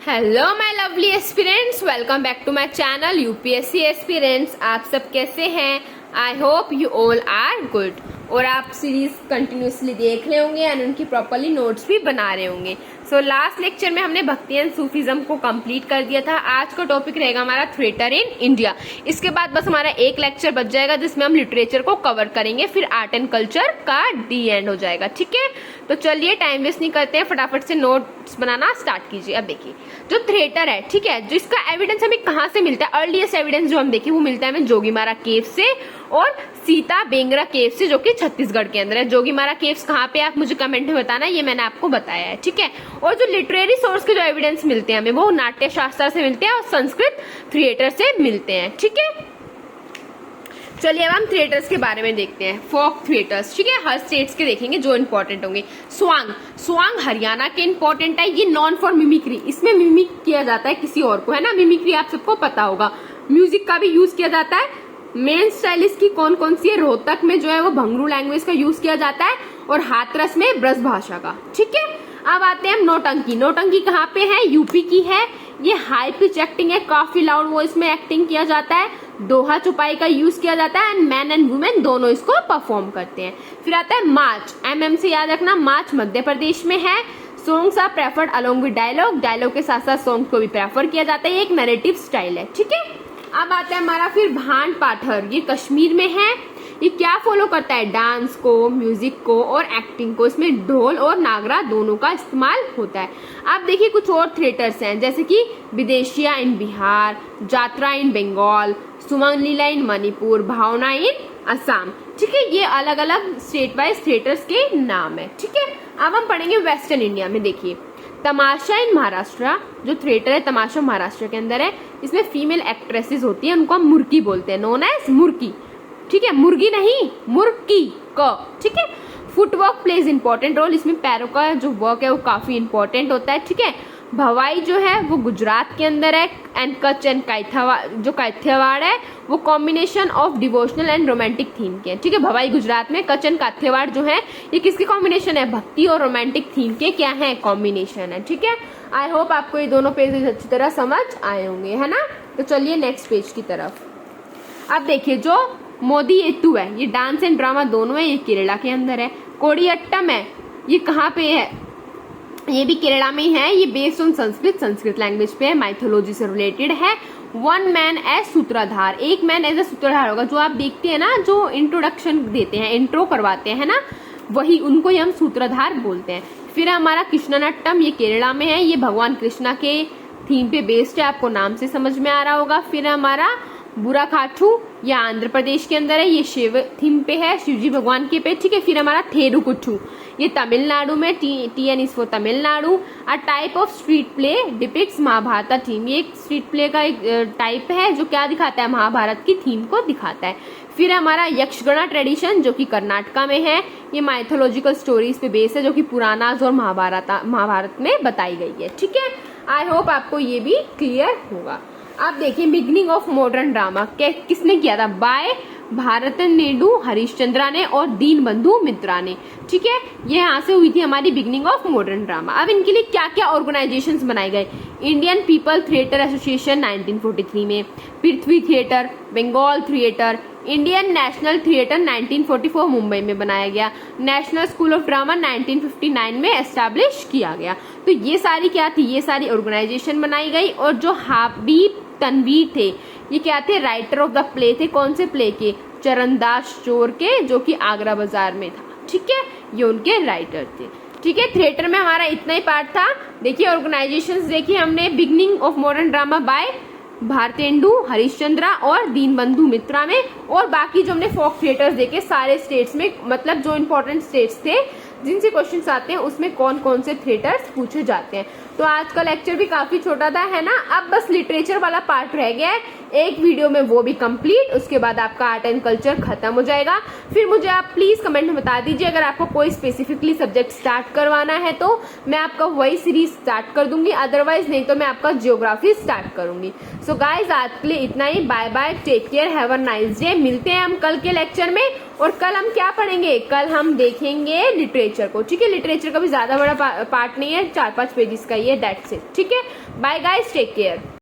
Hello my lovely aspirants, welcome back to my channel UPSC aspirants. आप सब कैसे हैं? I hope you all are good और आप सीरीज कंटिन्यूसली देख रहे होंगे एंड उनकी प्रॉपरली नोट्स भी बना रहे होंगे। सो लास्ट लेक्चर में हमने भक्ति एंड सूफीज्म को कंप्लीट कर दिया था। आज का टॉपिक रहेगा हमारा थिएटर इन इंडिया। इसके बाद बस हमारा एक लेक्चर बच जाएगा जिसमें हम लिटरेचर को कवर करेंगे, फिर आर्ट एंड कल्चर का डी एंड हो जाएगा। ठीक है, तो चलिए टाइम वेस्ट नहीं करते हैं, फटाफट से नोट्स बनाना स्टार्ट कीजिए। अब देखिए जो थिएटर है, ठीक है, जिसका एविडेंस हमें कहाँ से मिलता है, अर्लीस्ट एविडेंस जो हम देखें वो मिलता है हमें जोगीमारा केव से और सीता बेंगरा केव से, जो कि छत्तीसगढ़ के अंदर है। जोगीमारा केव्स कहाँ पे, आप मुझे कमेंट में बताना, ये मैंने आपको बताया है। ठीक है, और जो लिटरेरी सोर्स के जो एविडेंस मिलते हैं हमें वो नाट्य शास्त्र से मिलते हैं और संस्कृत थिएटर से मिलते हैं। ठीक है, चलिए अब हम थिएटर्स के बारे में देखते हैं। फोक थिएटर्स, ठीक है, हर स्टेट्स के देखेंगे जो इंपॉर्टेंट होंगे। स्वांग हरियाणा के इंपॉर्टेंट है। ये नॉन फॉर मिमिक्री, इसमें मिमिक किया जाता है किसी और को, है ना। मिमिक्री आप सबको पता होगा। म्यूजिक का भी यूज किया जाता है। मेन स्टाइल इसकी कौन कौन सी है? रोहतक में जो है वो भंगरू लैंग्वेज का यूज किया जाता है और हाथरस में ब्रज भाषा का। ठीक है, अब आते हैं हम नौटंकी। नौटंकी कहाँ पे है? यूपी की है। ये हाई पिच एक्टिंग है, काफी लाउड वॉइस में एक्टिंग किया जाता है। दोहा चुपाई का यूज किया जाता है एंड मैन एंड वुमेन दोनों इसको परफॉर्म करते हैं। फिर आता है मार्च। एमएम से याद रखना, मार्च मध्य प्रदेश में है। Songs are preferred along with dialogue. Dialogue के साथ साथ सॉन्ग को भी प्रेफर किया जाता है। ये एक नैरेटिव स्टाइल है। ठीक है, अब आता है हमारा फिर भांड पाठर। ये कश्मीर में है। ये क्या फॉलो करता है? डांस को, म्यूजिक को और एक्टिंग को। इसमें ढोल और नागरा दोनों का इस्तेमाल होता है। आप देखिए कुछ और थिएटर्स हैं जैसे कि विदेशिया इन बिहार, जात्रा इन बंगाल, सुमन लीला इन मणिपुर, भावना इन असम। ठीक है, ये अलग अलग स्टेट वाइज थिएटर्स के नाम है। ठीक है, अब हम पढ़ेंगे वेस्टर्न इंडिया में। देखिए तमाशा इन महाराष्ट्र, जो थिएटर है तमाशा महाराष्ट्र के अंदर है। इसमें फीमेल एक्ट्रेसेस होती है, उनको हम मुर्की बोलते हैं, नोन एज मुर्की। ठीक है, मुर्गी नहीं, मुर्की क। ठीक है, फुटवर्क प्लेज इंपॉर्टेंट रोल। इसमें पैरों का जो वर्क है वो काफी इंपॉर्टेंट होता है। ठीक है, भवाई जो है वो गुजरात के अंदर है एंड कच्छ एंड काठियावाड़ है वो combination of devotional and romantic theme के। ठीक है, भवाई गुजरात में, कच्छ एंड काठियावाड़ जो है ये किसके कॉम्बिनेशन है? भक्ति और रोमांटिक थीम के क्या है? कॉम्बिनेशन है। ठीक है, आई होप आपको ये दोनों पेजेस अच्छी तरह समझ आए होंगे, है ना। तो चलिए नेक्स्ट पेज की तरफ। अब देखिए जो मोदी एत्तू है, ये डांस एंड ड्रामा दोनों है। ये केरला के अंदर है। कोडियट्टम है, ये कहाँ पे है? ये भी केरला में ही है। ये बेस्ड ऑन संस्कृत लैंग्वेज पे है, माइथोलॉजी से रिलेटेड है। वन मैन एज सूत्रधार, एक मैन एज ए सूत्रधार होगा। जो आप देखते हैं ना, जो इंट्रोडक्शन देते हैं, इंट्रो करवाते हैं ना, वही उनको ही हम सूत्रधार बोलते हैं। फिर हमारा कृष्णानट्टम, ये केरला में है। ये भगवान कृष्णा के थीम पे बेस्ड है, आपको नाम से समझ में आ रहा होगा। फिर हमारा बुरा खाठू, ये आंध्र प्रदेश के अंदर है। ये शिव थीम पे है, शिवजी भगवान के पे। ठीक है, फिर हमारा थेरुकुट्टू, ये तमिलनाडु में, TN is for Tamil Nadu. A type of street play depicts Mahabharata theme. ये एक स्ट्रीट प्ले का एक टाइप है जो क्या दिखाता है? महाभारत की थीम को दिखाता है। फिर हमारा यक्षगणा ट्रेडिशन जो कि कर्नाटका में है। ये माइथोलॉजिकल स्टोरीज पे बेस है जो कि पुराणास और महाभारत में बताई गई है। ठीक है, आई होप आपको ये भी क्लियर होगा। आप देखिए बिगिनिंग ऑफ मॉडर्न ड्रामा किसने किया था? बाय भारतेंदु हरिश्चंद्रा ने और दीनबंधु मित्रा ने। ठीक है, ये यहाँ से हुई थी हमारी बिगिनिंग ऑफ मॉडर्न ड्रामा। अब इनके लिए क्या क्या ऑर्गेनाइजेशंस बनाए गए? इंडियन पीपल थिएटर एसोसिएशन 1943 में, Prithvi theatre, Bengal theatre, Indian national theatre 1944 Mumbai में बनाया गया, नेशनल स्कूल ऑफ ड्रामा 1959 में एस्टैब्लिश किया गया। तो ये सारी क्या थी? ये सारी ऑर्गेनाइजेशन बनाई गई। और जो हाबीब तनवीर थे, ये क्या थे? राइटर ऑफ द प्ले थे। कौन से प्ले के? चरणदास चोर के, जो कि आगरा बाजार में था। ठीक है, ये उनके राइटर थे। ठीक है, थिएटर में हमारा इतना ही पार्ट था। देखिए ऑर्गेनाइजेशंस देखिए हमने, beginning of modern drama by Bharatendu Harishchandra और दीनबंधु मित्रा में, और बाकी जो हमने फोक थिएटर्स देखे सारे स्टेट्स में, मतलब जो इंपॉर्टेंट स्टेट्स थे जिनसे क्वेश्चंस आते हैं उसमें कौन कौन से थिएटर्स पूछे जाते हैं। तो आज का लेक्चर भी काफी छोटा था, है ना। अब बस लिटरेचर वाला पार्ट रह गया है एक वीडियो में, वो भी कंप्लीट। उसके बाद आपका आर्ट एंड कल्चर खत्म हो जाएगा। फिर मुझे आप प्लीज कमेंट में बता दीजिए, अगर आपको कोई स्पेसिफिकली सब्जेक्ट स्टार्ट करवाना है तो मैं आपका वही सीरीज स्टार्ट कर दूंगी, अदरवाइज नहीं तो मैं आपका जियोग्राफी स्टार्ट करूंगी। सो गाइज आज के लिए इतना ही। Bye bye, take care, have a nice day. मिलते हैं हम कल के लेक्चर में और कल हम क्या पढ़ेंगे, कल हम देखेंगे लिटरेचर को, ठीक है। लिटरेचर का भी ज्यादा बड़ा पार्ट नहीं है, 4-5 पेजेस का ही है, दैट्स इट, ठीक है। Bye guys, take care.